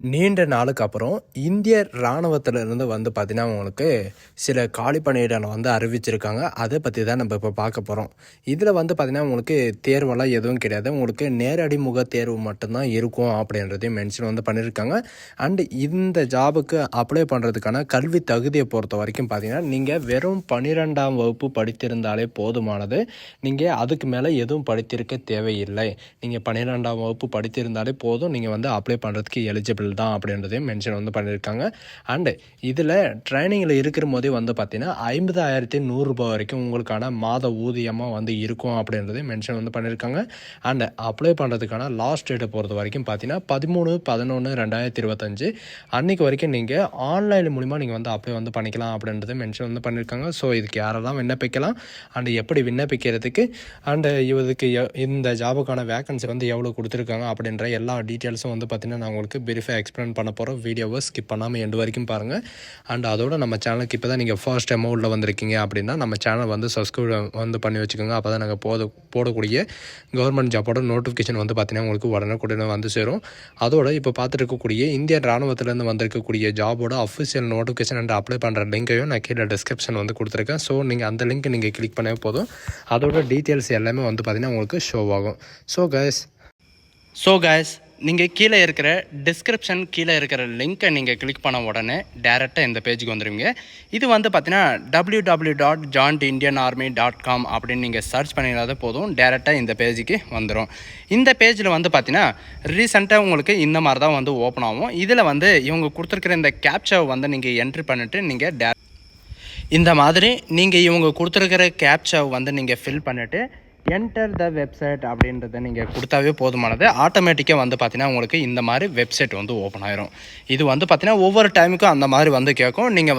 நீண்ட நாளுக்கு அப்புறம் இந்திய இராணுவத்திலிருந்து பார்த்தீங்கன்னா உங்களுக்கு சில காலி பணியிடம் அறிவிச்சிருக்காங்க. அதை பற்றி தான் நம்ம இப்போ பார்க்க போகிறோம். இதில் பார்த்தீங்கன்னா உங்களுக்கு தேர்வெல்லாம் எதுவும் கிடையாது. உங்களுக்கு நேரடி முக தேர்வு மட்டும்தான் இருக்கும் அப்படின்றதையும் மென்ஷன் பண்ணியிருக்காங்க. அண்டு இந்த ஜாபுக்கு அப்ளை பண்ணுறதுக்கான கல்வி தகுதியை பொறுத்த வரைக்கும் பார்த்தீங்கன்னா நீங்கள் வெறும் 12ஆம் வகுப்பு படித்திருந்தாலே போதுமானது. நீங்கள் அதுக்கு மேலே எதுவும் படித்திருக்க தேவையில்லை. நீங்கள் 12ஆம் வகுப்பு படித்திருந்தாலே போதும். நீங்கள் அப்ளை பண்ணுறதுக்கு எலிஜிபிள் தான் அப்படின்றதையும் மென்ஷன் பண்ணியிருக்காங்க. அண்டு இதில் ட்ரைனிங்கில் இருக்கிற போதே பார்த்தீங்கன்னா 50,100 வரைக்கும் உங்களுக்கான மாத ஊதியமாக இருக்கும் அப்படின்றதையும் மென்ஷன் பண்ணியிருக்காங்க. அண்டு அப்ளை பண்ணுறதுக்கான லாஸ்ட் டேட்டை பொறுத்த வரைக்கும் பார்த்தீங்கன்னா 13/11/2025 அன்றைக்கு வரைக்கும் நீங்கள் ஆன்லைன் மூலிமா நீங்கள் அப்ளை பண்ணிக்கலாம் அப்படின்றத மென்ஷன் பண்ணியிருக்காங்க. ஸோ இதுக்கு யாரெல்லாம் விண்ணப்பிக்கலாம் அண்டு எப்படி விண்ணப்பிக்கிறதுக்கு அண்டு இதுக்கு இந்த ஜாபுக்கான வேக்கன்சி எவ்வளோ கொடுத்துருக்காங்க அப்படின்ற எல்லா டீட்டெயில்ஸும் பார்த்தீங்கன்னா நான் உங்களுக்கு பிரீஃபாக எக்ஸ்பிளைன் பண்ண போகிறோம். வீடியோவை ஸ்கிப் பண்ணாமல் எண்டு வரைக்கும் பாருங்கள். அண்ட் அதோட நம்ம சேனலுக்கு இப்போ தான் நீங்கள் ஃபர்ஸ்ட் டைம் உள்ள வந்திருக்கீங்க அப்படின்னா நம்ம சேனல் சப்ஸ்கிரைப் பண்ணி வச்சுக்கோங்க. அப்போ தான் நாங்கள் போடக்கூடிய கவர்மெண்ட் ஜாபோட நோட்டிஃபிகேஷன் பார்த்தீங்கன்னா உங்களுக்கு உடனே சேரும். அதோட இப்போ பார்த்துட்டு இருக்கக்கூடிய இந்திய இராணுவத்திலேருந்து வந்திருக்கக்கூடிய ஜாபோட அஃபிஷியல் நோட்டிஃபிகேஷன் அண்ட் அப்ளை பண்ணுற லிங்கையும் நான் கீழே டிஸ்கிரிப்ஷன் கொடுத்துருக்கேன். ஸோ நீங்கள் அந்த லிங்க் நீங்கள் கிளிக் பண்ணவே போதும். அதோட டீட்டெயில்ஸ் எல்லாமே பார்த்தீங்கன்னா உங்களுக்கு ஷோ ஆகும். ஸோ கைஸ் நீங்கள் கீழே இருக்கிற டிஸ்கிரிப்ஷன் கீழே இருக்கிற லிங்க்கை நீங்கள் கிளிக் பண்ண உடனே டேரெக்டாக இந்த பேஜுக்கு வந்துடுவீங்க. இது பார்த்தீங்கன்னா www.joinedindianarmy.com அப்படின்னு நீங்கள் சர்ச் பண்ணிங்கனாலே போதும், டேரெக்டாக இந்த பேஜுக்கு வந்துடும். இந்த பேஜில் பார்த்தீங்கன்னா ரீசெண்டாக உங்களுக்கு இந்த மாதிரி தான் ஓப்பன் ஆகும். இதில் இவங்க கொடுத்துருக்கிற இந்த கேப்சாவை நீங்கள் என்ட்ரி பண்ணிவிட்டு நீங்கள் இந்த மாதிரி நீங்கள் இவங்க கொடுத்துருக்கிற கேப்சாவை நீங்கள் ஃபில் பண்ணிவிட்டு என்டர் த வெப்சைட் அப்படின்றத நீங்கள் கொடுத்தாவே போதுமானது. ஆட்டோமேட்டிக்காக பார்த்தீங்கன்னா உங்களுக்கு இந்த மாதிரி வெப்சைட் ஓப்பன் ஆயிரும். இது பார்த்தீங்கன்னா ஒவ்வொரு டைமுக்கும் அந்த மாதிரி கேட்கும். நீங்கள்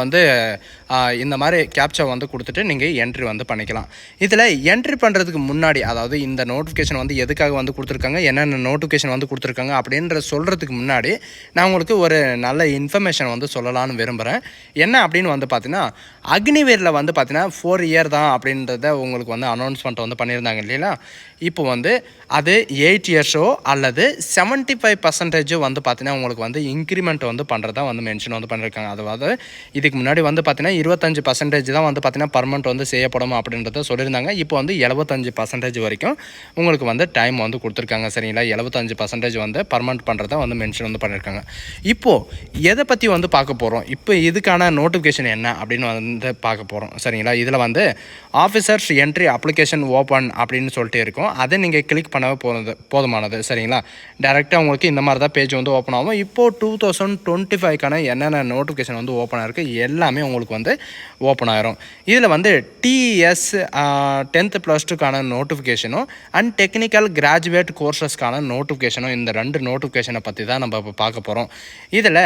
இந்த மாதிரி கேப்சா கொடுத்துட்டு நீங்கள் என்ட்ரி பண்ணிக்கலாம். இதில் என்ட்ரி பண்ணுறதுக்கு முன்னாடி, அதாவது இந்த நோட்டிஃபிகேஷன் எதுக்காக கொடுத்துருக்காங்க, என்னென்ன நோட்டிஃபிகேஷன் கொடுத்துருக்காங்க அப்படின்ற சொல்கிறதுக்கு முன்னாடி நான் உங்களுக்கு ஒரு நல்ல இன்ஃபர்மேஷன் சொல்லலான்னு விரும்புகிறேன். என்ன அப்படின்னு பார்த்தீங்கன்னா அக்னிவீரில் பார்த்தீங்கன்னா 4 இயர் தான் அப்படின்றத உங்களுக்கு அனௌன்ஸ்மெண்ட் பண்ணியிருந்தாங்க இல்லைங்களா. இப்போ அது 8 இயர்ஸோ அல்லது 75% பார்த்தீங்கன்னா உங்களுக்கு இன்க்ரிமெண்ட் பண்ணுறதா மென்ஷன் பண்ணியிருக்காங்க. அதாவது இதுக்கு முன்னாடி பார்த்தீங்கன்னா 25% தான் பார்த்தீங்கன்னா பர்மனெண்ட் செய்யப்படும் அப்படின்றத சொல்லியிருந்தாங்க. இப்போ 75% வரைக்கும் உங்களுக்கு டைம் கொடுத்துருக்காங்க. சரிங்களா, 75% பர்மனெண்ட் பண்ணுறதா மென்ஷன் பண்ணியிருக்காங்க. இப்போது எதை பற்றி பார்க்க போகிறோம், இப்போ இதுக்கான நோட்டிஃபிகேஷன் என்ன அப்படின்னு பார்க்க போகிறோம். சரிங்களா, இதில் ஆஃபீஸர்ஸ் என்ட்ரி அப்ளிகேஷன் ஓப்பன் அப்படின்னு சொல்லிட்டு இருக்கும். அதை நீங்கள் கிளிக் பண்ணவே போதுமானது. சரிங்களா, டேரெக்டாக உங்களுக்கு இந்த மாதிரி தான் பேஜ் ஓப்பன் ஆகும். இப்போது 2025க்கான என்னென்ன நோட்டிஃபிகேஷன் ஓப்பன் ஆகிருக்கு எல்லாமே உங்களுக்கு ஓப்பன் ஆகிரும். இதில் டிஎஸ் 10th + 2க்கான நோட்டிஃபிகேஷனும் அண்ட் டெக்னிக்கல் கிராஜுவேட் கோர்சஸ்க்கான நோட்டிஃபிகேஷனும், இந்த 2 நோட்டிஃபிகேஷனை பற்றி தான் நம்ம இப்போ பார்க்க போகிறோம். இதில்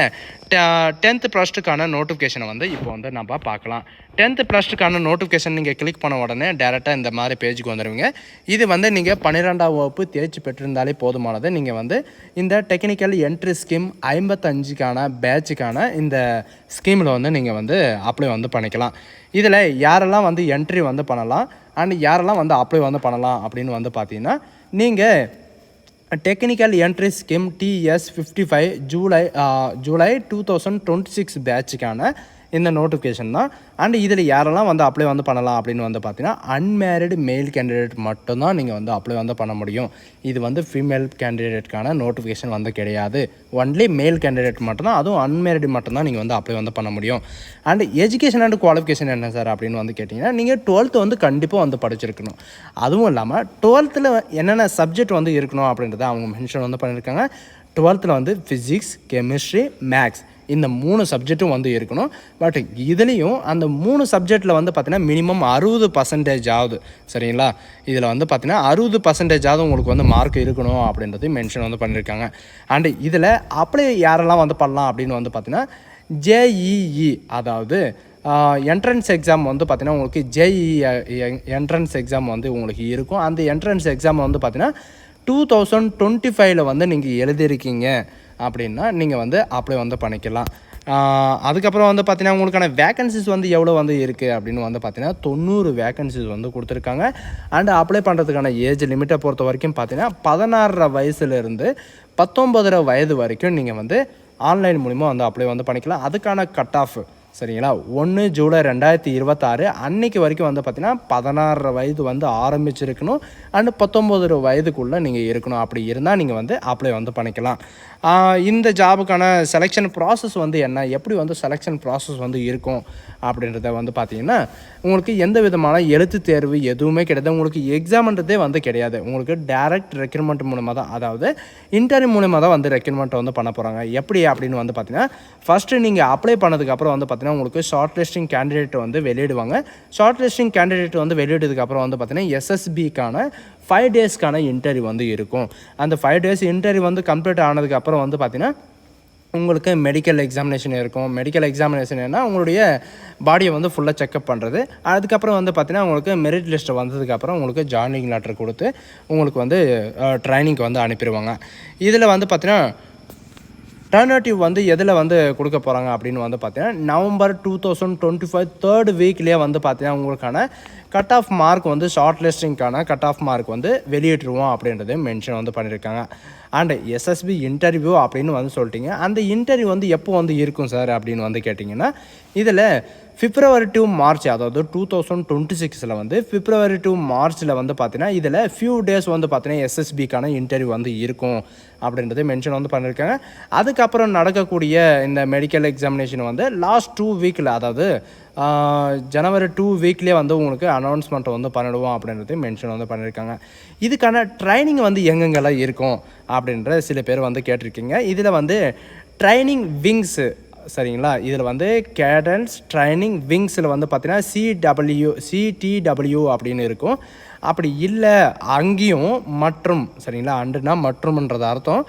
10th + 2க்கான நோட்டிஃபிகேஷனை இப்போ நம்ம பார்க்கலாம். 10th + 2க்கான நோட்டிஃபிகேஷன் நீங்கள் கிளிக் பண்ண உடனே டேரெக்டாக இந்த மாதிரி பேஜுக்கு வந்துடுவீங்க. இது நீங்கள் 12ஆம் வகுப்பு தேர்ச்சி பெற்றிருந்தாலே போதுமானது. நீங்கள் இந்த டெக்னிக்கல் என்ட்ரி ஸ்கீம் 55க்கான பேட்சுக்கான இந்த ஸ்கீமில் நீங்கள் அப்ளை பண்ணிக்கலாம். இதில் யாரெல்லாம் என்ட்ரி பண்ணலாம் அண்ட் யாரெல்லாம் அப்ளை பண்ணலாம் அப்படின்னு பார்த்தீங்கன்னா நீங்கள் technical entry scheme TES 55 July 2026 பேட்சுக்கான இந்த நோட்டிஃபிகேஷன் தான். அண்ட் இதில் யாரெல்லாம் அப்ளை பண்ணலாம் அப்படின்னு பார்த்தீங்கன்னா அன்மேரிடு மேல் கேண்டிடேட் மட்டும்தான் நீங்கள் அப்ளை பண்ண முடியும். இது ஃபீமேல் கேண்டிடேட்கான நோட்டிஃபிகேஷன் கிடையாது. ஒன்லி மேல் கேண்டிடேட் மட்டும்தான், அதுவும் அன்மேரிடு மட்டும்தான் நீங்கள் அப்ளை பண்ண முடியும். அண்ட் எஜுகேஷன் அண்ட் குவாலிஃபிகேஷன் என்ன சார் அப்படின்னு கேட்டிங்கன்னா நீங்கள் 12th கண்டிப்பாக படிச்சிருக்கணும். அதுவும் இல்லாமல் 12th என்னென்ன சப்ஜெக்ட் இருக்கணும் அப்படின்றத அவங்க மென்ஷன் பண்ணியிருக்காங்க. 12th ஃபிசிக்ஸ், கெமிஸ்ட்ரி, மேக்ஸ் இந்த 3 சப்ஜெக்ட்டும் இருக்கணும். பட் இதுலேயும் அந்த 3 சப்ஜெக்டில் பார்த்தீங்கன்னா மினிமம் 60% ஆகுது. சரிங்களா, இதில் பார்த்தீங்கன்னா 60% ஆகுது உங்களுக்கு மார்க் இருக்கணும் அப்படின்றதையும் மென்ஷன் பண்ணியிருக்காங்க. அண்டு இதில் அப்ளை யாரெல்லாம் பண்ணலாம் அப்படின்னு பார்த்தீங்கன்னா ஜேஇஇ, அதாவது என்ட்ரன்ஸ் எக்ஸாம் பார்த்தீங்கன்னா உங்களுக்கு ஜேஇஇ என்ட்ரன்ஸ் எக்ஸாம் உங்களுக்கு இருக்கும். அந்த என்ட்ரன்ஸ் எக்ஸாம் பார்த்தீங்கன்னா 2025 நீங்கள் எழுதியிருக்கீங்க அப்படின்னா நீங்கள் அப்ளை பண்ணிக்கலாம். அதுக்கப்புறம் பார்த்தீங்கன்னா உங்களுக்கான வேக்கன்சிஸ் எவ்வளோ இருக்குது அப்படின்னு பார்த்தீங்கன்னா 90 வேக்கன்சிஸ் கொடுத்துருக்காங்க. அண்ட் அப்ளை பண்ணுறதுக்கான ஏஜ் லிமிட்டை பொறுத்த வரைக்கும் பார்த்தீங்கன்னா 16 வயசுலேருந்து 19 வயது வரைக்கும் நீங்கள் ஆன்லைன் மூலிமா வந்து அப்ளை வந்து பண்ணிக்கலாம். அதுக்கான கட் ஆஃப் சரிங்களா 1 ஜூலை 2026 அன்னைக்கு வரைக்கும் வந்து பார்த்திங்கன்னா 16 வயது வந்து ஆரம்பிச்சிருக்கணும் அண்ட் 19 வயதுக்குள்ளே நீங்கள் இருக்கணும். அப்படி இருந்தால் நீங்கள் வந்து அப்ளை வந்து பண்ணிக்கலாம். இந்த ஜாபுக்கான செலெக்ஷன் ப்ராசஸ் வந்து என்ன, எப்படி வந்து செலெக்ஷன் ப்ராசஸ் வந்து இருக்கும் அப்படின்றத வந்து பார்த்திங்கன்னா உங்களுக்கு எந்த விதமான எழுத்து தேர்வு எதுவுமே கிடையாது. உங்களுக்கு எக்ஸாம்ன்றதே வந்து கிடையாது. உங்களுக்கு டைரக்ட் ரெக்ரூட்மெண்ட் மூலமாக தான், அதாவது இன்டர்வியூ மூலமாக தான் வந்து ரெக்ரூட்மெண்ட் வந்து பண்ண போகிறாங்க. எப்படி அப்படின்னு வந்து பார்த்திங்கன்னா ஃபஸ்ட்டு நீங்கள் அப்ளை பண்ணதுக்கப்புறம் வந்து பார்த்திங்கன்னா உங்களுக்கு ஷார்ட் லிஸ்டிங் கேண்டிடேட் வந்து வெளியிடுவாங்க. ஷார்ட் லிஸ்டிங் கேண்டிடேட் வந்து வெளியிட்டதுக்கப்புறம் வந்து பார்த்திங்கன்னா எஸ்எஸ்பிக்கான 5 டேஸ்க்கான இன்டர்வியூ வந்து இருக்கும். அந்த 5 டேஸ் இன்டர்வியூ வந்து கம்ப்ளீட் ஆனதுக்கப்புறம் வந்து பார்த்திங்கன்னா உங்களுக்கு மெடிக்கல் எக்ஸாமினேஷன் இருக்கும். மெடிக்கல் எக்ஸாமினேஷன் என்ன, உங்களுடைய பாடியை வந்து ஃபுல்லாக செக்அப் பண்ணுறது. அதுக்கப்புறம் வந்து பார்த்திங்கன்னா உங்களுக்கு மெரிட் லிஸ்ட்டு வந்ததுக்கப்புறம் உங்களுக்கு ஜாயினிங் லெட்டர் கொடுத்து உங்களுக்கு வந்து ட்ரைனிங்க்கு வந்து அனுப்பிடுவாங்க. இதில் வந்து பார்த்திங்கன்னா டர்னேட்டிவ் வந்து எதில் வந்து கொடுக்க போகிறாங்க அப்படின்னு வந்து பார்த்தீங்கன்னா நவம்பர் 2025 தேர்ட் வீக்லேயே வந்து பார்த்தீங்கன்னா உங்களுக்கான கட் ஆஃப் மார்க் வந்து ஷார்ட் லிஸ்டிங்கான கட் ஆஃப் மார்க் வந்து வெளியிட்டுருவோம் அப்படின்றது மென்ஷன் வந்து பண்ணியிருக்காங்க. அண்ட் எஸ்எஸ்பி இன்டர்வியூ அப்படின்னு வந்து சொல்லிட்டீங்க. அந்த இன்டர்வியூ வந்து எப்போ வந்து இருக்கும் சார் அப்படின்னு வந்து கேட்டிங்கன்னா இதில் February to March, அதாவது 2026 வந்து February to Marchல வந்து பார்த்தீங்கன்னா இதில் ஃபியூ டேஸ் வந்து பார்த்தீங்கன்னா எஸ்எஸ்பிக்கான இன்டர்வியூ வந்து இருக்கும் அப்படின்றது மென்ஷன் வந்து பண்ணியிருக்காங்க. அதுக்கப்புறம் நடக்கக்கூடிய இந்த மெடிக்கல் எக்ஸாமினேஷன் வந்து லாஸ்ட் 2 வீக்கில், அதாவது ஜனவரி 2 வீக்லேயே வந்து உங்களுக்கு அனௌன்ஸ்மெண்ட் வந்து பண்ணிடுவோம் அப்படின்றது மென்ஷன் வந்து பண்ணியிருக்காங்க. இதுக்கான ட்ரைனிங் வந்து எங்கெங்கெல்லாம் இருக்கும் அப்படின்ற சில பேர் வந்து கேட்டிருக்கீங்க. இதில் வந்து ட்ரைனிங் விங்ஸு சரிங்களா, இதில் வந்து கேடன்ஸ் ட்ரைனிங் விங்ஸில் வந்து பார்த்தீங்கன்னா சிடிடபிள்யூ அப்படின்னு இருக்கும். அப்படி இல்லை அங்கேயும் மற்றும் சரிங்களா, அண்டுனா மற்றும்ன்றது அர்த்தம்.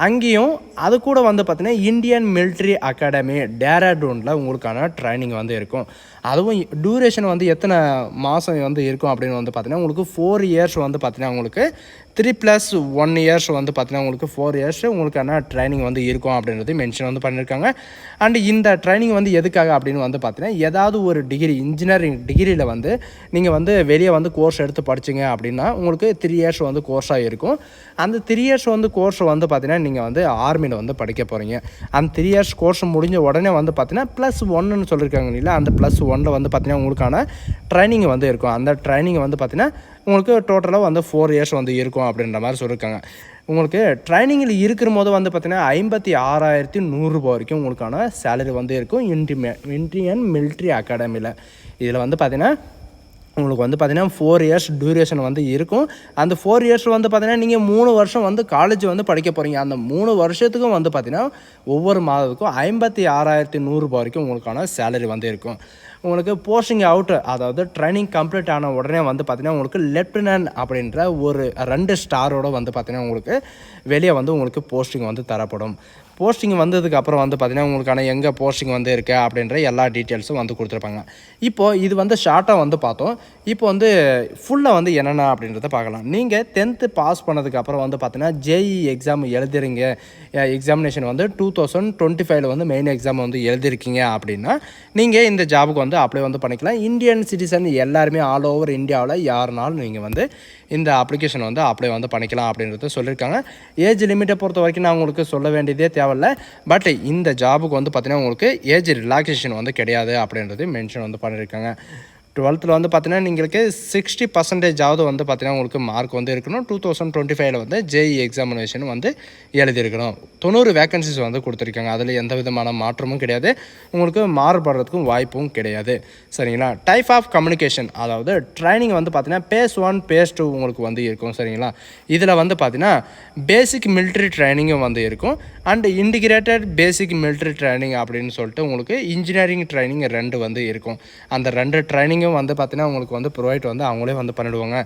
அங்கேயும் அது கூட வந்து பார்த்திங்கன்னா இந்தியன் மிலிட்ரி அகாடமி டேராடூனில் உங்களுக்கான ட்ரைனிங் வந்து இருக்கும். அதுவும் டியூரேஷன் வந்து எத்தனை மாதம் வந்து இருக்கும் அப்படின்னு வந்து பார்த்திங்கன்னா உங்களுக்கு 4 இயர்ஸ் வந்து பார்த்திங்கன்னா உங்களுக்கு 3+1 இயர்ஸ் வந்து பார்த்திங்கன்னா உங்களுக்கு 4 இயர்ஸ் உங்களுக்கான ட்ரைனிங் வந்து இருக்கும் அப்படின்றது மென்ஷன் வந்து பண்ணியிருக்காங்க. அண்ட் இந்த ட்ரைனிங் வந்து எதுக்காக அப்படின்னு வந்து பார்த்திங்கன்னா ஏதாவது ஒரு டிகிரி இன்ஜினியரிங் டிகிரியில் வந்து நீங்கள் வந்து வெளியே வந்து கோர்ஸ் எடுத்து படிச்சிங்க அப்படின்னா உங்களுக்கு 3 இயர்ஸ் வந்து கோர்ஸாக இருக்கும். அந்த 3 இயர்ஸ் வந்து கோர்ஸ் வந்து பார்த்திங்கன்னா நீங்கள் வந்து ஆர்மியில் வந்து படிக்க போகிறீங்க. அந்த 3 இயர்ஸ் கோர்ஸ் முடிஞ்ச உடனே வந்து பார்த்திங்கன்னா +1ன்னு சொல்லியிருக்காங்க இல்லை, அந்த +1ல் வந்து பார்த்திங்கன்னா உங்களுக்கான ட்ரைனிங் வந்து இருக்கும். அந்த ட்ரைனிங் வந்து பார்த்திங்கன்னா உங்களுக்கு டோட்டலாக வந்து 4 இயர்ஸ் வந்து இருக்கும் அப்படின்ற மாதிரி சொல்லியிருக்காங்க. உங்களுக்கு ட்ரைனிங்கில் இருக்கிற போது வந்து பார்த்திங்கன்னா 56,100 வரைக்கும் உங்களுக்கான சேலரி வந்து இருக்கும் இந்தியன் மிலிட்ரி அகாடமியில். இதில் வந்து பார்த்திங்கன்னா உங்களுக்கு வந்து பார்த்திங்கன்னா 4 இயர்ஸ் டியூரேஷன் வந்து இருக்கும். அந்த 4 இயர்ஸ் வந்து பார்த்திங்கன்னா நீங்கள் 3 வருஷம் வந்து காலேஜ் வந்து படிக்க போகிறீங்க. அந்த 3 வருஷத்துக்கும் வந்து பார்த்திங்கன்னா ஒவ்வொரு மாதத்துக்கும் 56,100 வரைக்கும் உங்களுக்கான சேலரி வந்து இருக்கும். உங்களுக்கு போஸ்டிங் அவுட், அதாவது ட்ரைனிங் கம்ப்ளீட் ஆன உடனே வந்து பார்த்திங்கன்னா உங்களுக்கு லெஃப்டினன்ட் அப்படின்ற ஒரு 2 ஸ்டாரோட வந்து பார்த்திங்கன்னா உங்களுக்கு வெளியே வந்து உங்களுக்கு போஸ்டிங் வந்து தரப்படும். போஸ்டிங் வந்ததுக்கு அப்புறம் வந்து பார்த்திங்கன்னா உங்களுக்கான எங்கே போஸ்டிங் வந்து இருக்குது அப்படின்ற எல்லா டீட்டெயில்ஸும் வந்து கொடுத்துருப்பாங்க. இப்போது இது வந்து ஷார்ட்டாக வந்து பார்த்தோம். இப்போ வந்து ஃபுல்லாக வந்து என்னென்ன அப்படின்றத பார்க்கலாம். நீங்கள் 10th பாஸ் பண்ணதுக்கப்புறம் வந்து பார்த்திங்கன்னா ஜேஇ எக்ஸாம் எழுதுறீங்க, எக்ஸாமினேஷன் வந்து 2025 வந்து மெயின் எக்ஸாம் வந்து எழுதிருக்கீங்க அப்படின்னா நீங்கள் இந்த ஜாபுக்கு வந்து அப்ளை வந்து பண்ணிக்கலாம். இந்தியன் சிட்டிசன் எல்லாருமே ஆல் ஓவர் இந்தியாவில் யாருனாலும் நீங்கள் வந்து இந்த அப்ளிகேஷன் வந்து அப்ளை வந்து பண்ணிக்கலாம் அப்படின்றத சொல்லியிருக்காங்க. ஏஜ் லிமிட்டை பொறுத்த வரைக்கும் நான் உங்களுக்கு சொல்ல வேண்டியதே தேவையில்லை. பட் இந்த ஜாபுக்கு வந்து பார்த்திங்கன்னா உங்களுக்கு ஏஜ் ரிலாக்ஸேஷன் வந்து கிடையாது அப்படின்றது மென்ஷன் வந்து பண்ணியிருக்காங்க. 12th வந்து பார்த்தீங்கன்னா உங்களுக்கு 60% வந்து பார்த்தீங்கன்னா உங்களுக்கு மார்க் வந்து இருக்கணும். 2025 வந்து ஜேஇ எக்ஸாமினேஷன் வந்து எழுதியிருக்கணும். 90 வேகன்சிஸ் வந்து கொடுத்துருக்காங்க. அதில் எந்த விதமான மாற்றமும் கிடையாது. உங்களுக்கு மாறுபடுறதுக்கும் வாய்ப்பும் கிடையாது. சரிங்களா. டைப் ஆஃப் கம்யூனிகேஷன், அதாவது ட்ரைனிங் வந்து பார்த்தீங்கன்னா பேஸ் 1 பேஸ் 2 உங்களுக்கு வந்து இருக்கும். சரிங்களா. இதில் வந்து பார்த்தீங்கன்னா பேசிக் மிலிட்ரி ட்ரைனிங்கும் வந்து இருக்கும். And integrated basic military training அப்படின்னு சொல்லிட்டு உங்களுக்கு இன்ஜினியரிங் ட்ரைனிங் 2 வந்து இருக்கும். அந்த 2 ட்ரைனிங் வந்து பார்த்தீங்கன்னா உங்களுக்கு வந்து ப்ரொவைட் வந்து அவங்களே வந்து பண்ணிடுவாங்க.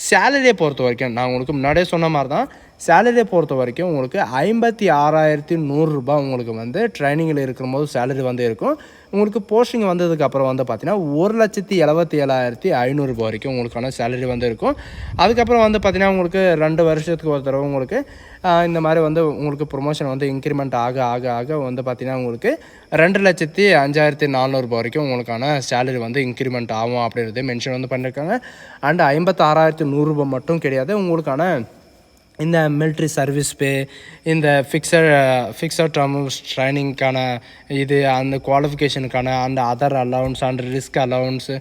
சேலரியை பொறுத்த வரைக்கும் நான் உங்களுக்கு முன்னாடியே சொன்ன மாதிரி தான், சேலரியை பொறுத்த வரைக்கும் உங்களுக்கு 56,100 உங்களுக்கு வந்து ட்ரைனிங்கில் இருக்கும்போது சேலரி வந்து இருக்கும். உங்களுக்கு போஸ்டிங் வந்ததுக்கப்புறம் வந்து பார்த்தீங்கன்னா 1,77,500 வரைக்கும் உங்களுக்கான சேலரி வந்து இருக்கும். அதுக்கப்புறம் வந்து பார்த்தீங்கன்னா உங்களுக்கு 2 வருஷத்துக்கு ஒரு தடவை உங்களுக்கு இந்த மாதிரி வந்து உங்களுக்கு ப்ரொமோஷன் வந்து இன்க்ரிமெண்ட் ஆக ஆக ஆக வந்து பார்த்தீங்கன்னா உங்களுக்கு 2,05,400 வரைக்கும் உங்களுக்கான சேலரி வந்து இன்க்ரிமெண்ட் ஆகும் அப்படின்றது மென்ஷன் வந்து பண்ணியிருக்காங்க. அண்ட் 56,100 மட்டும் கிடையாது, உங்களுக்கான இந்த மிலிட்ரி சர்வீஸ் பே, இந்த ஃபிக்ஸட் டேர்ம்ஸ் ட்ரைனிங்க்கான இது, அந்த குவாலிஃபிகேஷனுக்கான அந்த other allowance and risk allowance,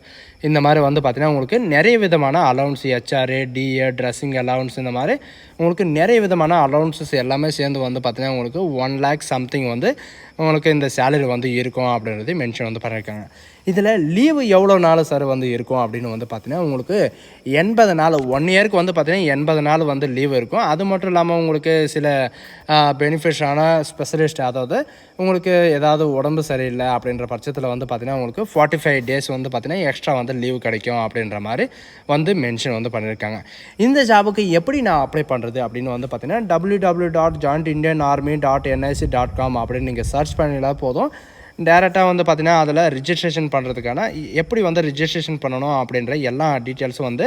இந்த மாதிரி வந்து பார்த்திங்கன்னா உங்களுக்கு நிறைய விதமான allowance, HRA, DA, dressing allowance, இந்த மாதிரி உங்களுக்கு நிறைய விதமான அலவுன்ஸஸ் எல்லாமே சேர்ந்து வந்து பார்த்திங்கன்னா உங்களுக்கு 1 lakh சம்திங் வந்து உங்களுக்கு இந்த சேலரி வந்து இருக்கும் அப்படின்றது மென்ஷன் வந்து பண்ணியிருக்காங்க. இதில் லீவு எவ்வளோ நாள் சார் வந்து இருக்கும் அப்படின்னு வந்து பார்த்தீங்கன்னா உங்களுக்கு 80 நாள், 1 இயருக்கு வந்து பார்த்தீங்கன்னா 80 நாள் வந்து லீவு இருக்கும். அது மட்டும் இல்லாமல் உங்களுக்கு சில பெனிஃபிட்ஸான ஸ்பெஷலிஸ்ட், அதாவது உங்களுக்கு ஏதாவது உடம்பு சரியில்லை அப்படின்ற பட்சத்தில் வந்து பார்த்தீங்கன்னா உங்களுக்கு 45 days வந்து பார்த்தீங்கன்னா எக்ஸ்ட்ரா வந்து லீவு கிடைக்கும் அப்படின்ற மாதிரி வந்து மென்ஷன் வந்து பண்ணியிருக்காங்க. இந்த ஜாபுக்கு எப்படி நான் அப்ளை பண்ணுறது அப்படின்னு வந்து பார்த்தீங்கன்னா www.jointindianarmy.nic.com அப்படின்னு நீங்கள் சர்ச் பண்ணினா போதும். டேரெக்டாக வந்து பார்த்தீங்கன்னா அதில் ரிஜிஸ்ட்ரேஷன் பண்ணுறதுக்கான எப்படி வந்து ரிஜிஸ்ட்ரேஷன் பண்ணணும் அப்படின்ற எல்லா டீட்டெயில்ஸும் வந்து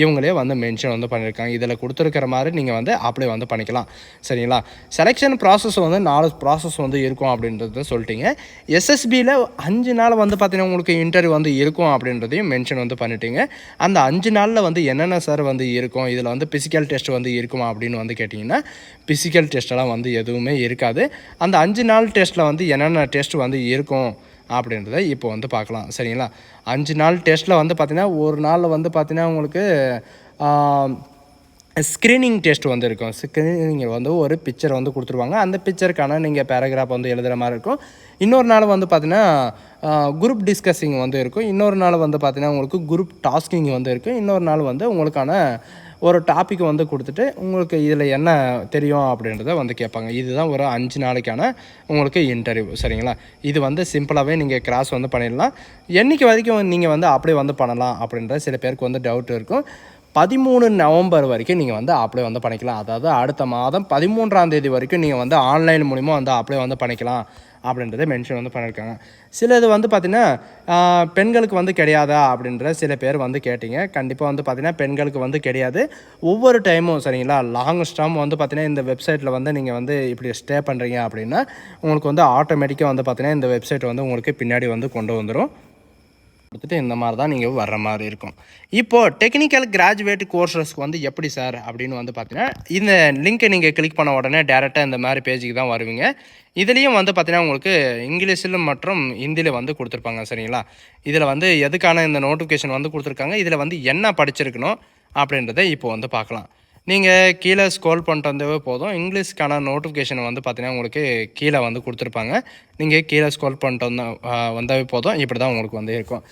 இவங்களே வந்து மென்ஷன் வந்து பண்ணியிருக்காங்க. இதில் கொடுத்துருக்கிற மாதிரி நீங்கள் வந்து அப்ளை வந்து பண்ணிக்கலாம். சரிங்களா? செலெக்ஷன் ப்ராசஸ் வந்து 4 ப்ராசஸ் வந்து இருக்கும் அப்படின்றத சொல்லிட்டீங்க. எஸ்எஸ்பியில் 5 நாள் வந்து பார்த்தீங்கன்னா உங்களுக்கு இன்டர்வியூ வந்து இருக்கும் அப்படின்றதையும் மென்ஷன் வந்து பண்ணிட்டீங்க. அந்த 5 நாளில் வந்து என்னென்ன சார் வந்து இருக்கும், இதில் வந்து பிசிக்கல் டெஸ்ட் வந்து இருக்குமா அப்படின்னு வந்து கேட்டிங்கன்னா பிசிக்கல் டெஸ்ட்டெல்லாம் வந்து எதுவுமே இருக்காது. அந்த 5 நாள் டெஸ்ட்டில் வந்து என்னென்ன டெஸ்ட் வந்து இருக்கும் அப்படின்றத இப்போ வந்து பார்க்கலாம். சரிங்களா? 5 நாள் டெஸ்ட்டில் வந்து பார்த்திங்கன்னா ஒரு நாளில் வந்து பார்த்திங்கன்னா உங்களுக்கு ஸ்க்ரீனிங் டெஸ்ட் வந்து இருக்கும். ஸ்க்ரீனிங்கில் வந்து ஒரு பிக்சர் வந்து கொடுத்துருவாங்க. அந்த பிக்சருக்கான நீங்கள் பேராகிராஃப் வந்து எழுதுகிற மாதிரி இருக்கும். இன்னொரு நாள் வந்து பார்த்திங்கன்னா குரூப் டிஸ்கஸிங் வந்து இருக்கும். இன்னொரு நாள் வந்து பார்த்திங்கன்னா உங்களுக்கு குரூப் டாஸ்கிங் வந்து இருக்கும். இன்னொரு நாள் வந்து உங்களுக்கான ஒரு டாபிக் வந்து கொடுத்துட்டு உங்களுக்கு இதில் என்ன தெரியும் அப்படின்றத வந்து கேட்பாங்க. இதுதான் ஒரு 5 நாளைக்கான உங்களுக்கு இன்டர்வியூ. சரிங்களா? இது வந்து சிம்பிளாகவே நீங்கள் கிராஸ் வந்து பண்ணிடலாம். என்றைக்கு வரைக்கும் நீங்கள் வந்து அப்ளை வந்து பண்ணலாம் அப்படின்ற சில பேருக்கு வந்து டவுட் இருக்கும். 13 நவம்பர் வரைக்கும் நீங்கள் வந்து அப்ளை வந்து பண்ணிக்கலாம். அதாவது அடுத்த மாதம் 13ஆம் தேதி வரைக்கும் நீங்கள் வந்து ஆன்லைன் மூலிமா வந்து அப்ளை வந்து பண்ணிக்கலாம் அப்படின்றத மென்ஷன் வந்து பண்ணியிருக்காங்க. சிலது வந்து பார்த்திங்கன்னா பெண்களுக்கு வந்து கிடையாதா அப்படின்ற சில பேர் வந்து கேட்டிங்க. கண்டிப்பாக வந்து பார்த்திங்கன்னா பெண்களுக்கு வந்து கிடையாது. ஒவ்வொரு டைமும் சரிங்களா, லாங் ஸ்டாம் வந்து பார்த்திங்கன்னா இந்த வெப்சைட்டில் வந்து நீங்கள் வந்து இப்படி ஸ்டே பண்ணுறீங்க அப்படின்னா உங்களுக்கு வந்து ஆட்டோமேட்டிக்காக வந்து பார்த்திங்கன்னா இந்த வெப்சைட் வந்து உங்களுக்கு பின்னாடி வந்து கொண்டு வந்துடும். கொடுத்துட்டு இந்த மாதிரி தான் நீங்கள் வர்ற மாதிரி இருக்கும். இப்போது டெக்னிக்கல் கிராஜுவேட் கோர்ஸஸ்க்கு வந்து எப்படி சார் அப்படின்னு வந்து பார்த்தீங்கன்னா இந்த லிங்க்கை நீங்கள் கிளிக் பண்ண உடனே டேரெக்டாக இந்த மாதிரி பேஜுக்கு தான் வருவீங்க. இதுலேயும் வந்து பார்த்தீங்கன்னா உங்களுக்கு இங்கிலீஷில் மற்றும் ஹிந்தியில் வந்து கொடுத்துருப்பாங்க. சரிங்களா? இதில் வந்து எதுக்கான இந்த நோட்டிஃபிகேஷன் வந்து கொடுத்துருக்காங்க, இதில் வந்து என்ன படிச்சிருக்கணும் அப்படின்றத இப்போ வந்து பார்க்கலாம். நீங்கள் கீழே ஸ்க்ரோல் பண்ணிட்டு வந்தவே போதும். இங்கிலீஷ்க்கான நோட்டிஃபிகேஷன் வந்து பார்த்தீங்கன்னா உங்களுக்கு கீழே வந்து கொடுத்துருப்பாங்க. நீங்கள் கீழே ஸ்க்ரோல் பண்ணிட்டு வந்தாவே போதும். இப்படி தான் உங்களுக்கு வந்து இருக்கும்.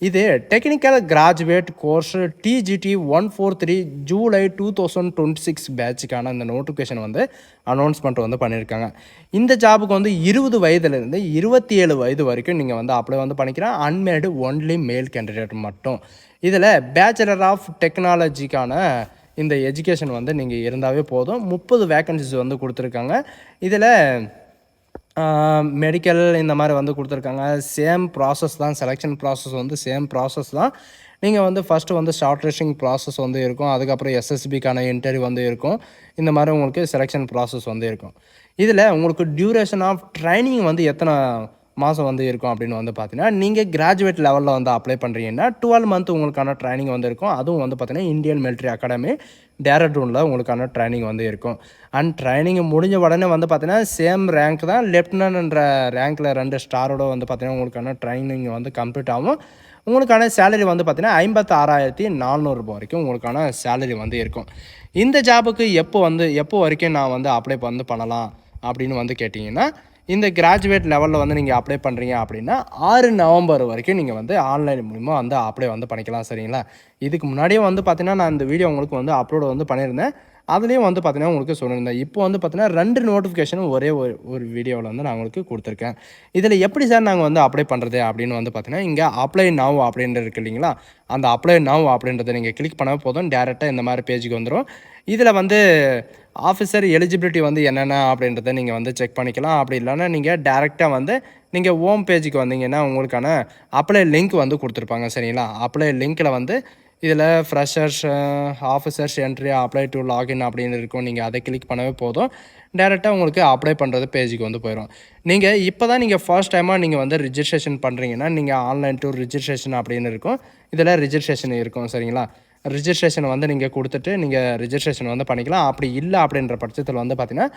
இது technical graduate course TGT 143 July 2026 பேட்சுக்கான இந்த நோட்டிஃபிகேஷன் வந்து அனௌன்ஸ்மெண்ட் வந்து பண்ணியிருக்காங்க. இந்த ஜாபுக்கு வந்து 20 வயதுலேருந்து 27 வயது வரைக்கும் நீங்கள் வந்து அப்ளை வந்து பண்ணிக்கலாம். அன்மேடு ஒன்லி மேல் கேண்டிடேட் மட்டும். இதில் பேச்சுலர் ஆஃப் டெக்னாலஜிக்கான இந்த எஜுகேஷன் வந்து நீங்கள் இருந்தாவே போதும். 30 வேக்கன்சிஸ் வந்து கொடுத்துருக்காங்க. இதில் மெடிக்கல் இந்த மாதிரி வந்து கொடுத்துருக்காங்க. சேம் ப்ராசஸ் தான், செலெக்ஷன் ப்ராசஸ் வந்து சேம் ப்ராசஸ் தான். நீங்கள் வந்து ஃபஸ்ட்டு வந்து ஷார்ட் லிஸ்டிங் ப்ராசஸ் வந்து இருக்கும். அதுக்கப்புறம் SSBக்கான இன்டர்வியூ வந்து இருக்கும். இந்த மாதிரி உங்களுக்கு செலெக்ஷன் ப்ராசஸ் வந்து இருக்கும். இதில் உங்களுக்கு டியூரேஷன் ஆஃப் ட்ரைனிங் வந்து எத்தனை மாதம் வந்து இருக்கும் அப்படின்னு வந்து பார்த்தீங்கன்னா நீங்கள் கிராஜுவேட் லெவலில் வந்து அப்ளை பண்ணுறீங்கன்னா 12 மந்த் உங்களுக்கான ட்ரைனிங் வந்து இருக்கும். அதுவும் வந்து பார்த்தீங்கன்னா இந்தியன் மிலிட்ரி அகாடமி டேரடூனில் உங்களுக்கான ட்ரைனிங் வந்து இருக்கும். அண்ட் ட்ரைனிங் முடிஞ்ச உடனே வந்து பார்த்தீங்கன்னா சேம் ரேங்க் தான், லெஃப்டினன்ட்ன்ற ரேங்க்கில் 2 ஸ்டாரோட வந்து பார்த்தீங்கன்னா உங்களுக்கான ட்ரைனிங் வந்து கம்ப்ளீட் ஆகும். உங்களுக்கான சேலரி வந்து பார்த்தீங்கன்னா 56,400 வரைக்கும் உங்களுக்கான சேலரி வந்து இருக்கும். இந்த ஜாபுக்கு எப்போ வரைக்கும் நான் வந்து அப்ளை வந்து பண்ணலாம் அப்படின்னு வந்து கேட்டிங்கன்னா இந்த கிராஜுவேட் லெவலில் வந்து நீங்கள் அப்ளை பண்ணுறீங்க அப்படின்னா 6 நவம்பர் வரைக்கும் நீங்கள் வந்து ஆன்லைன் மூலிமா வந்து அப்ளை வந்து பண்ணிக்கலாம். சரிங்களா? இதுக்கு முன்னாடியே வந்து பார்த்தீங்கன்னா நான் இந்த வீடியோ உங்களுக்கு வந்து அப்லோட் வந்து பண்ணியிருந்தேன். அதுலேயும் வந்து பார்த்தீங்கன்னா உங்களுக்கு சொல்லியிருந்தேன். இப்போ வந்து பார்த்தீங்கன்னா 2 நோட்டிஃபிகேஷனும் ஒரே ஒரு வீடியோவில் வந்து நான் உங்களுக்கு கொடுத்துருக்கேன். இதில் எப்படி சார் நாங்கள் வந்து அப்ளை பண்ணுறது அப்படின்னு வந்து பார்த்தீங்கன்னா இங்கே அப்ளை நவ் அப்படின்றது இருக்குது இல்லைங்களா, அந்த அப்ளை நவ் அப்படின்றத நீங்கள் கிளிக் பண்ண போதும் டேரெக்டாக இந்த மாதிரி பேஜுக்கு வந்துடும். இதில் வந்து ஆஃபீஸர் எலிஜிபிலிட்டி வந்து என்னென்ன அப்படின்றத நீங்கள் வந்து செக் பண்ணிக்கலாம். அப்படி இல்லைன்னா நீங்கள் டேரெக்டாக வந்து நீங்கள் ஹோம் பேஜுக்கு வந்தீங்கன்னா உங்களுக்கான அப்ளை லிங்க் வந்து கொடுத்துருப்பாங்க. சரிங்களா? அப்ளை லிங்க்கில் வந்து இதில் freshers officers entry apply to login அப்படின்னு இருக்கும். நீங்கள் அதை கிளிக் பண்ணவே போதும் டேரெக்டாக உங்களுக்கு அப்ளை பண்ணுறது பேஜுக்கு வந்து போயிடும். நீங்கள் இப்போ தான் நீங்கள் ஃபர்ஸ்ட் டைமாக நீங்கள் வந்து ரிஜிஸ்ட்ரேஷன் பண்ணுறீங்கன்னா நீங்கள் ஆன்லைன் டு ரிஜிஸ்ட்ரேஷன் அப்படின்னு இருக்கும். இதில் ரிஜிஸ்ட்ரேஷன் இருக்கும். சரிங்களா? ரிஜிஸ்ட்ரேஷன் வந்து நீங்கள் கொடுத்துட்டு நீங்கள் ரிஜிஸ்ட்ரேஷன் வந்து பண்ணிக்கலாம். அப்படி இல்லை அப்படின்ற பட்சத்தில் வந்து பார்த்தீங்கன்னா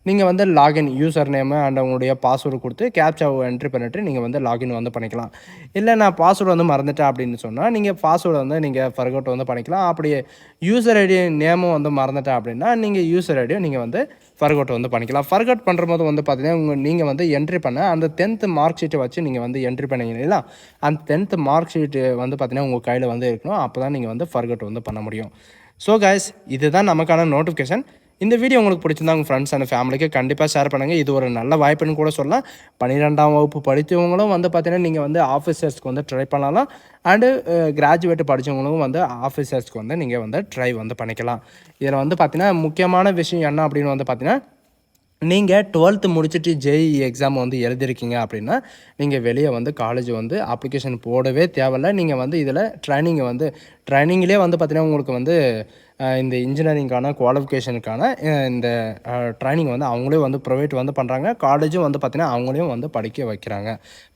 நீங்கள் வந்து லாகின் யூசர் நேமு அண்ட் உங்களுடைய பாஸ்வேர்டு கொடுத்து கேப்சாவை என்ட்ரி பண்ணிவிட்டு நீங்கள் வந்து லாகின் வந்து பண்ணிக்கலாம். இல்லை நான் பாஸ்வேர்டு வந்து மறந்துட்டேன் அப்படின்னு சொன்னால் நீங்கள் பாஸ்வேர்டு வந்து நீங்கள் ஃபர்கவுட் வந்து பண்ணிக்கலாம். அப்படி யூசர் ஐடி நேமும் வந்து மறந்துட்டேன் அப்படின்னா நீங்கள் யூசர் ஐடியும் நீங்கள் வந்து ஃபர்கவுட் வந்து பண்ணிக்கலாம். ஃபர்கவுட் பண்ணும்போது வந்து பார்த்தீங்கன்னா நீங்கள் வந்து என்ட்ரி பண்ண அந்த 10th மார்க் ஷீட்டை வச்சு நீங்கள் வந்து என்ட்ரி பண்ணீங்கன்னா அந்த 10th மார்க் ஷீட்டு வந்து பார்த்தீங்கன்னா உங்கள் கையில் வந்து இருக்கணும். அப்போ தான் நீங்கள் வந்து ஃபர்கவுட் வந்து பண்ண முடியும். ஸோ கைஸ், இதுதான் நமக்கான நோட்டிஃபிகேஷன். இந்த வீடியோ உங்களுக்கு பிடிச்சிருந்தா உங்கள் ஃப்ரெண்ட்ஸ் அண்ட் ஃபேமிலிக்கு கண்டிப்பாக ஷேர் பண்ணுங்கள். இது ஒரு நல்ல வாய்ப்புன்னு கூட சொல்லலாம். 12ஆம் வகுப்பு படித்தவங்களும் வந்து பார்த்தீங்கன்னா நீங்கள் வந்து ஆஃபீஸர்ஸ்க்கு வந்து ட்ரை பண்ணலாம். அண்டு கிராஜுவேட் படித்தவங்களும் வந்து ஆஃபீஸர்ஸ்க்கு வந்து நீங்கள் வந்து ட்ரை வந்து பண்ணிக்கலாம். இதில் வந்து பார்த்தீங்கன்னா முக்கியமான விஷயம் என்ன அப்படின்னு வந்து பார்த்தீங்கன்னா நீங்கள் 12th முடிச்சுட்டு ஜேஇஇ எக்ஸாம் வந்து எழுதியிருக்கீங்க அப்படின்னா நீங்கள் வெளியே வந்து காலேஜ் வந்து அப்ளிகேஷன் போடவே தேவையில்ல. நீங்கள் வந்து இதில் ட்ரைனிங்லேயே வந்து பார்த்தீங்கன்னா உங்களுக்கு வந்து இந்த இன்ஜினியரிங்கான குவாலிஃபிகேஷனுக்கான இந்த ட்ரைனிங் வந்து அவங்களே வந்து ப்ரொவைட் வந்து பண்ணுறாங்க. காலேஜும் வந்து பார்த்திங்கன்னா அவங்களையும் வந்து படிக்க வைக்கிறாங்க.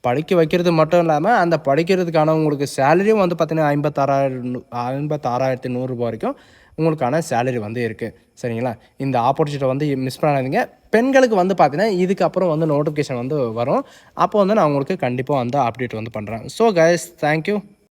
படிக்க வைக்கிறது மட்டும் இல்லாமல் அந்த படிக்கிறதுக்கான உங்களுக்கு சேலரியும் வந்து பார்த்திங்கன்னா 56,100 வரைக்கும் உங்களுக்கான சேலரி வந்து இருக்குது. சரிங்களா? இந்த ஆப்பர்ச்சுனிட்டி வந்து மிஸ் பண்ணாதீங்க. பெண்களுக்கு வந்து பார்த்தீங்கன்னா இதுக்கப்புறம் வந்து நோட்டிஃபிகேஷன் வந்து வரும். அப்போ வந்து நான் உங்களுக்கு கண்டிப்பாக வந்து அப்டேட் வந்து பண்ணுறேன். So guys, thank you.